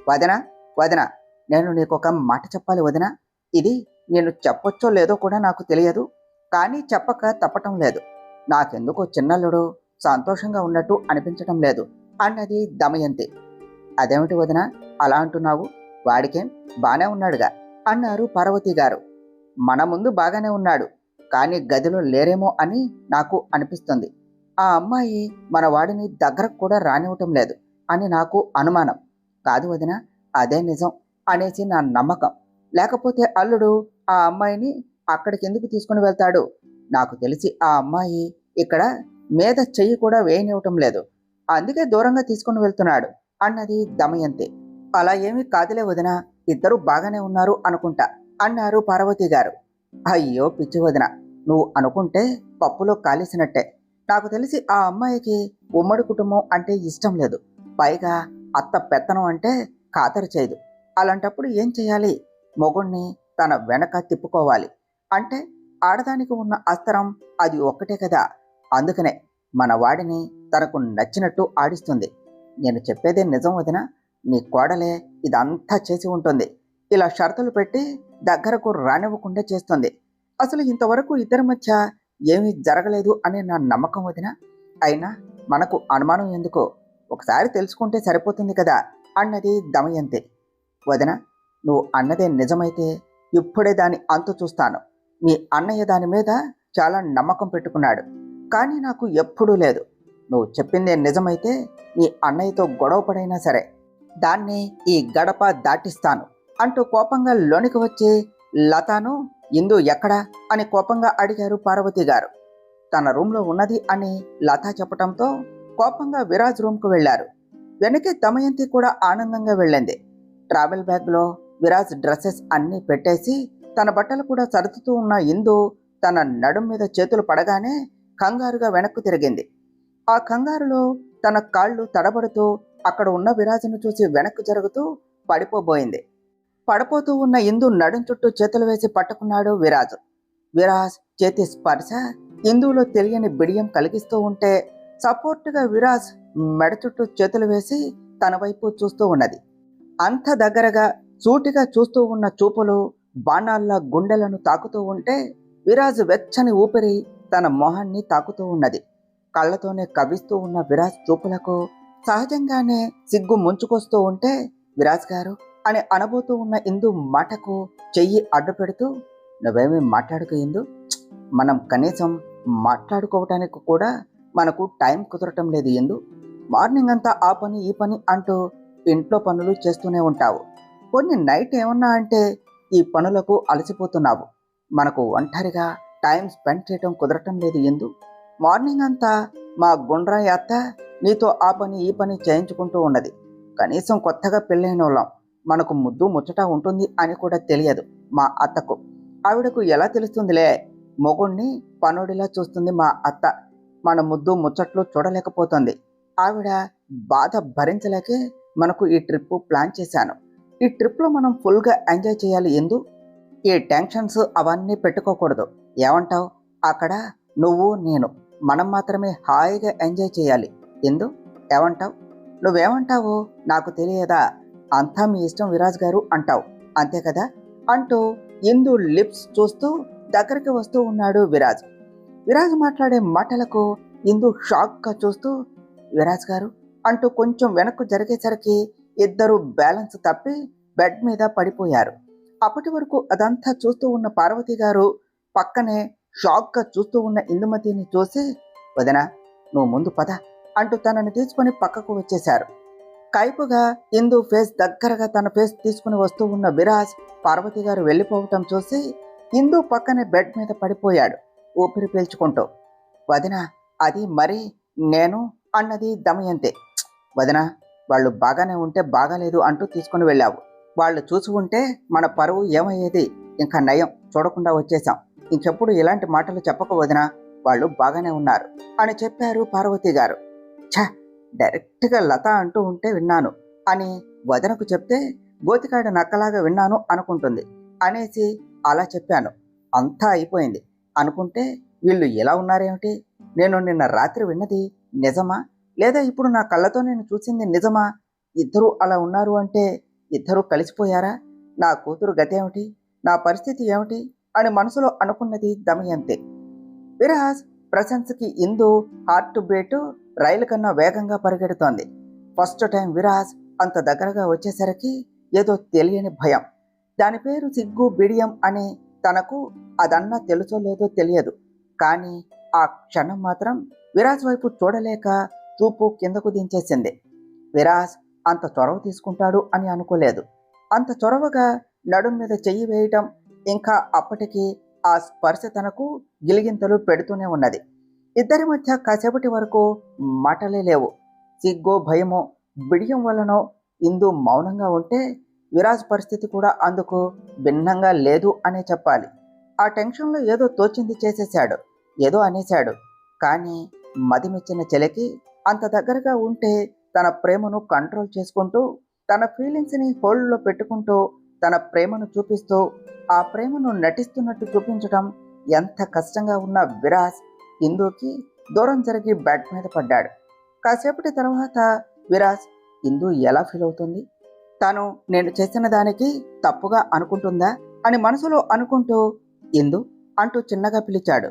వదినా, వదినా, నేను నీకొక మాట చెప్పాలి వదినా. ఇది నేను చెప్పొచ్చో లేదో కూడా నాకు తెలియదు, కానీ చెప్పక తప్పటం లేదు. నాకెందుకో చిన్నల్లుడు సంతోషంగా ఉన్నట్టు అనిపించటం లేదు అన్నది దమయంతి. అదేమిటి వదినా అలా అంటున్నావు? వాడికేం, బానే ఉన్నాడుగా అన్నారు పార్వతి గారు. మన ముందు బాగానే ఉన్నాడు, కానీ గదిలో లేరేమో అని నాకు అనిపిస్తుంది. ఆ అమ్మాయి మన వాడిని దగ్గరకు కూడా రానివ్వటం లేదు అని నాకు అనుమానం. కాదు వదినా, అదే నిజం అనేసి నా నమ్మకం. లేకపోతే అల్లుడు ఆ అమ్మాయిని అక్కడికి ఎందుకు తీసుకుని వెళ్తాడు? నాకు తెలిసి ఆ అమ్మాయి ఇక్కడ మీద చెయ్యి కూడా వేయనివ్వటం లేదు, అందుకే దూరంగా తీసుకుని వెళ్తున్నాడు అన్నది దమయంతి. అలా ఏమీ కాదులే వదినా, ఇద్దరు బాగానే ఉన్నారు అనుకుంటా అన్నారు పార్వతి గారు. అయ్యో పిచ్చి వదిన, నువ్వు అనుకుంటే పప్పులో కాలేసినట్టే. నాకు తెలిసి ఆ అమ్మాయికి ఉమ్మడి కుటుంబం అంటే ఇష్టం లేదు. పైగా అత్త పెత్తనం అంటే ఖాతరు చేయదు. అలాంటప్పుడు ఏం చేయాలి? మొగుణ్ణి తన వెనక తిప్పుకోవాలి. అంటే ఆడదానికి ఉన్న అస్త్రం అది ఒక్కటే కదా. అందుకనే మన వాడిని తనకు నచ్చినట్టు ఆడిస్తుంది. నేను చెప్పేదే నిజం వదిన. నీ కోడలే ఇదంతా చేసి ఉంటుంది. ఇలా షరతులు పెట్టి దగ్గరకు రానివ్వకుండా చేస్తుంది. అసలు ఇంతవరకు ఇద్దరి మధ్య ఏమీ జరగలేదు అనే నా నమ్మకం వదిన. అయినా మనకు అనుమానం ఎందుకో, ఒకసారి తెలుసుకుంటే సరిపోతుంది కదా అన్నది దమయంతి. వదిన, నువ్వు అన్నదే నిజమైతే ఇప్పుడే దాని అంతు చూస్తాను. మీ అన్నయ్య దాని మీద చాలా నమ్మకం పెట్టుకున్నాడు, కానీ నాకు ఎప్పుడూ లేదు. నువ్వు చెప్పిందే నిజమైతే మీ అన్నయ్యతో గొడవ పడైనా సరే దాన్ని ఈ గడప దాటిస్తాను అంటూ కోపంగా లోనికి వచ్చి లతాను, ఇందు ఎక్కడా అని కోపంగా అడిగారు పార్వతి గారు. తన రూమ్లో ఉన్నది అని లత చెప్పటంతో కోపంగా విరాజ్ రూమ్కు వెళ్లారు. వెనకే దమయంతి కూడా ఆనందంగా వెళ్ళింది. ట్రావెల్ బ్యాగ్లో విరాజ్ డ్రెస్సెస్ అన్నీ పెట్టేసి తన బట్టలు కూడా సర్దుతూ ఉన్న ఇందు తన నడుం మీద చేతులు పడగానే కంగారుగా వెనక్కు తిరిగింది. ఆ కంగారులో తన కాళ్ళు తడబడుతూ అక్కడ ఉన్న విరాజును చూసి వెనక్కు జరుగుతూ పడిపోబోయింది. పడిపోతూ ఉన్న ఇందు నడుం చుట్టూ చేతులు వేసి పట్టుకున్నాడు విరాజ్. విరాజ్ చేతి స్పర్శ ఇందులో తెలియని బిడియం కలిగిస్తూ ఉంటే సపోర్టుగా విరాజ్ మెడ చుట్టూ చేతులు వేసి తన వైపు చూస్తూ ఉన్నది. అంత దగ్గరగా సూటిగా చూస్తూ ఉన్న చూపులు బాణాల్లా గుండెలను తాకుతూ ఉంటే విరాజ్ వెచ్చని ఊపిరి తన మొహాన్ని తాకుతూ ఉన్నది. కళ్ళతోనే కవ్విస్తూ ఉన్న విరాజ్ చూపులకు సహజంగానే సిగ్గు ముంచుకొస్తూ ఉంటే విరాజ్ గారు అని అనబోతూ ఉన్న ఇందు మాటకు చెయ్యి అడ్డు పెడుతూ, నువ్వేమీ మాట్లాడుకు ఇందు, మనం కనీసం మాట్లాడుకోవటానికి కూడా మనకు టైం కుదరటం లేదు ఇందు. మార్నింగ్ అంతా ఆ పని ఈ పని అంటూ ఇంట్లో పనులు చేస్తూనే ఉంటావు. కొన్ని నైట్ ఏమన్నా అంటే ఈ పనులకు అలసిపోతున్నావు. మనకు ఒంటరిగా టైం స్పెండ్ చేయటం కుదరటం లేదు ఇందు. మార్నింగ్ అంతా మా గుండ్రాయి అత్త నీతో ఆ పని ఈ పని చేయించుకుంటూ ఉన్నది. కనీసం కొత్తగా పెళ్ళైన వాళ్ళం, మనకు ముద్దు ముచ్చట ఉంటుంది అని కూడా తెలియదు మా అత్తకు. ఆవిడకు ఎలా తెలుస్తుందిలే? మొగుణ్ణి పనుడిలా చూస్తుంది మా అత్త. మన ముద్దు ముచ్చట్లు చూడలేకపోతుంది. ఆవిడ బాధ భరించలేకే మనకు ఈ ట్రిప్ ప్లాన్ చేశాను. ఈ ట్రిప్లో మనం ఫుల్గా ఎంజాయ్ చేయాలి ఎందు. ఈ టెన్షన్స్ అవన్నీ పెట్టుకోకూడదు. ఏమంటావు? అక్కడ నువ్వు నేను మనం మాత్రమే హాయిగా ఎంజాయ్ చేయాలి ఎందు. ఏమంటావు? నువ్వేమంటావో నాకు తెలియదా? అంతా మీ ఇష్టం విరాజ్ గారు అంటావు, అంతే కదా అంటూ ఇందు లిప్స్ చూస్తూ దగ్గరికి వస్తూ ఉన్నాడు విరాజ్. విరాజ్ మాట్లాడే మాటలకు ఇందు షాక్గా చూస్తూ, విరాజ్ గారు అంటూ కొంచెం వెనక్కు జరిగేసరికి ఇద్దరు బ్యాలెన్స్ తప్పి బెడ్ మీద పడిపోయారు. అప్పటి వరకు అదంతా చూస్తూ ఉన్న పార్వతి గారు పక్కనే షాక్గా చూస్తూ ఉన్న ఇందుమతిని చూసి, వదిన నువ్వు ముందు పద అంటూ తనని తీసుకుని పక్కకు వచ్చేశారు. కైపుగా ఇందు ఫేస్ దగ్గరగా తన ఫేస్ తీసుకుని వస్తూ ఉన్న విరాజ్ పార్వతి గారు వెళ్ళిపోవటం చూసి ఇందు పక్కనే బెడ్ మీద పడిపోయాడు ఊపిరి పీల్చుకుంటూ. వదిన అది మరి నేను అన్నది దమయంతి. వదిన వాళ్ళు బాగానే ఉంటే బాగాలేదు అంటూ తీసుకుని వెళ్ళావు. వాళ్ళు చూసి ఉంటే మన పరువు ఏమయ్యేది? ఇంకా నయం చూడకుండా వచ్చేసాం. ఇంకెప్పుడు ఇలాంటి మాటలు చెప్పక వదిన, వాళ్ళు బాగానే ఉన్నారు అని చెప్పారు పార్వతి గారు. ఛ, డైరెక్ట్గా లత అంటూ ఉంటే విన్నాను అని వదనకు చెప్తే గోతికాడ నక్కలాగా విన్నాను అనుకుంటుంది అనేసి అలా చెప్పాను. అంతా అయిపోయింది అనుకుంటే వీళ్ళు ఎలా ఉన్నారేమిటి? నేను నిన్న రాత్రి విన్నది నిజమా, లేదా ఇప్పుడు నా కళ్ళతో నేను చూసింది నిజమా? ఇద్దరూ అలా ఉన్నారు అంటే ఇద్దరూ కలిసిపోయారా? నా కూతురు గతేమిటి, నా పరిస్థితి ఏమిటి అని మనసులో అనుకున్నది దమయంతి. విరాజ్ ప్రశంసకి ఇందు హార్ట్ బీటు రైలు కన్నా వేగంగా పరిగెడుతోంది. ఫస్ట్ టైం విరాజ్ అంత దగ్గరగా వచ్చేసరికి ఏదో తెలియని భయం. దాని పేరు సిగ్గు బిడియం అని తనకు అదన్నా తెలుసో లేదో తెలియదు, కానీ ఆ క్షణం మాత్రం విరాజ్ వైపు చూడలేక చూపు కిందకు దించేసింది. విరాజ్ అంత చొరవ తీసుకుంటాడు అని అనుకోలేదు. అంత చొరవగా నడుం మీద చెయ్యి వేయటం, ఇంకా అప్పటికి ఆ స్పర్శ తనకు గిలిగింతలు పెడుతూనే ఉన్నది. ఇద్దరి మధ్య కాసేపటి వరకు మాటలే లేవు. సిగ్గో భయమో బిడియం వల్లనో ఇందు మౌనంగా ఉంటే విరాజ్ పరిస్థితి కూడా అందుకు భిన్నంగా లేదు అనే చెప్పాలి. ఆ టెన్షన్లో ఏదో తోచింది చేసేశాడు, ఏదో అనేశాడు. కానీ మదిమెచ్చిన చెలికి అంత దగ్గరగా ఉంటే తన ప్రేమను కంట్రోల్ చేసుకుంటూ, తన ఫీలింగ్స్ని హోల్డ్లో పెట్టుకుంటూ, తన ప్రేమను చూపిస్తూ, ఆ ప్రేమను నటిస్తున్నట్టు చూపించడం ఎంత కష్టంగా ఉన్న విరాజ్ ఇందుకి దూరం జరిగి బెడ్ మీద పడ్డాడు. కాసేపటి తర్వాత విరాజ్ ఇందు ఎలా ఫీల్ అవుతుంది, తను నేను చేసిన దానికి తప్పుగా అనుకుంటుందా అని మనసులో అనుకుంటూ ఇందు అంటూ చిన్నగా పిలిచాడు.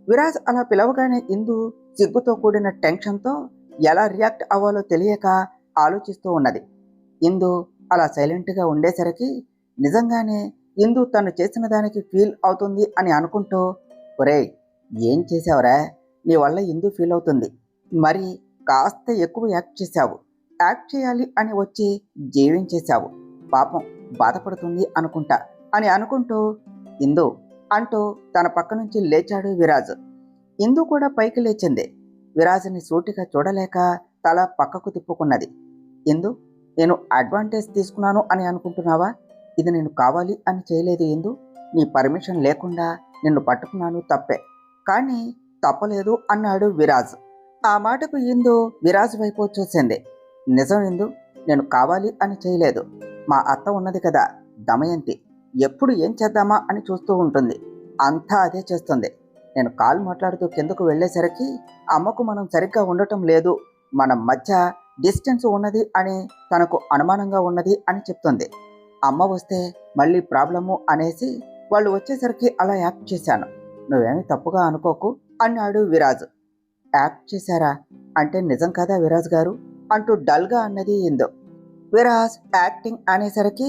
విరాజ్ అలా పిలవగానే ఇందు సిగ్గుతో కూడిన టెన్షన్తో ఎలా రియాక్ట్ అవ్వాలో తెలియక ఆలోచిస్తూ ఉన్నది. ఇందు అలా సైలెంట్గా ఉండేసరికి నిజంగానే ఇందు తను చేసిన దానికి ఫీల్ అవుతుంది అని అనుకుంటూ, ఒరేయ్ ఏం చేసావురా, నీ వల్ల ఇందు ఫీల్ అవుతుంది, మరి కాస్త ఎక్కువ యాక్ట్ చేశావు, యాక్ట్ చేయాలి అని వచ్చి జీవించేశావు, పాపం బాధపడుతుంది అనుకుంటా అని అనుకుంటూ ఇందు అంటూ తన పక్క నుంచి లేచాడు విరాజ్. ఇందు కూడా పైకి లేచింది. విరాజ్ని సూటిగా చూడలేక తల పక్కకు తిప్పుకున్నది. ఇందు, నేను అడ్వాంటేజ్ తీసుకున్నాను అని అనుకుంటున్నావా? ఇది నేను కావాలి అని చేయలేదు ఇందు, నీ పర్మిషన్ లేకుండా నిన్ను పట్టుకున్నాను, తప్పే, కానీ తప్పలేదు అన్నాడు విరాజ్. ఆ మాటకు ఇందు విరాజ్ వైపు చూసింది. నిజం ఇందు, నేను కావాలి అని చేయలేదు. మా అత్త ఉన్నది కదా దమయంతి, ఎప్పుడు ఏం చేద్దామా అని చూస్తూ ఉంటుంది, అంతా అదే చేస్తుంది. నేను కాల్ మాట్లాడుతూ కిందకు వెళ్ళేసరికి అమ్మకు మనం సరిగ్గా ఉండటం లేదు, మన మధ్య డిస్టెన్స్ ఉన్నది అని తనకు అనుమానంగా ఉన్నది అని చెప్తుంది. అమ్మ వస్తే మళ్ళీ ప్రాబ్లము అనేసి వాళ్ళు వచ్చేసరికి అలా యాక్ట్ చేశాను, నువ్వేమి తప్పుగా అనుకోకు అన్నాడు విరాజ్. యాక్ట్ చేశారా అంటే నిజం కదా విరాజ్ గారు అంటూ డల్గా అన్నది ఇందు. విరాజ్ యాక్టింగ్ అనేసరికి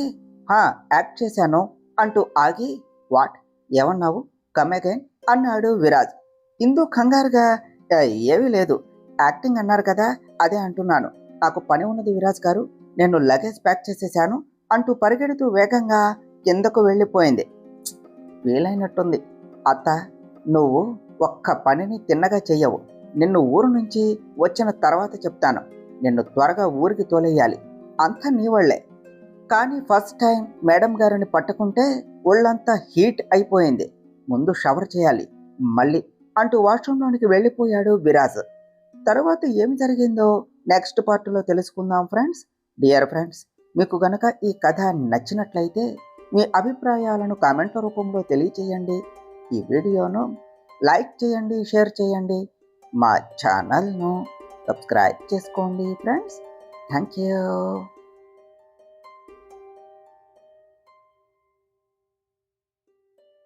యాక్ట్ చేశాను అంటూ ఆగి, వాట్ ఏమన్నావు, కమ్ అగైన్ అన్నాడు విరాజ్. ఇందు కంగారుగా ఏమీ లేదు, యాక్టింగ్ అన్నారు కదా అదే అంటున్నాను, నాకు పని ఉన్నది విరాజ్ గారు, నేను లగేజ్ ప్యాక్ చేసేసాను అంటూ పరిగెడుతూ వేగంగా కిందకు వెళ్ళిపోయింది. వీలైనట్టుంది అత్త, నువ్వు ఒక్క పనిని తిన్నగా చెయ్యవు, నిన్ను ఊరు నుంచి వచ్చిన తర్వాత చెప్తాను, నిన్ను త్వరగా ఊరికి తోలేయాలి, అంతా నీ వల్లే. కానీ ఫస్ట్ టైం మేడం గారిని పట్టుకుంటే ఒళ్ళంతా హీట్ అయిపోయింది, ముందు షవర్ చేయాలి మళ్ళీ అంటూ వాష్రూమ్లోనికి వెళ్ళిపోయాడు విరాజ్. తర్వాత ఏం జరిగిందో నెక్స్ట్ పార్ట్లో తెలుసుకుందాం ఫ్రెండ్స్. డియర్ ఫ్రెండ్స్, మీకు గనక ఈ కథ నచ్చినట్లయితే మీ అభిప్రాయాలను కామెంట్ల రూపంలో తెలియచేయండి. ఈ వీడియోను లైక్ చేయండి, షేర్ చేయండి, మా ఛానల్ను సబ్స్క్రైబ్ చేసుకోండి ఫ్రెండ్స్. Thank you.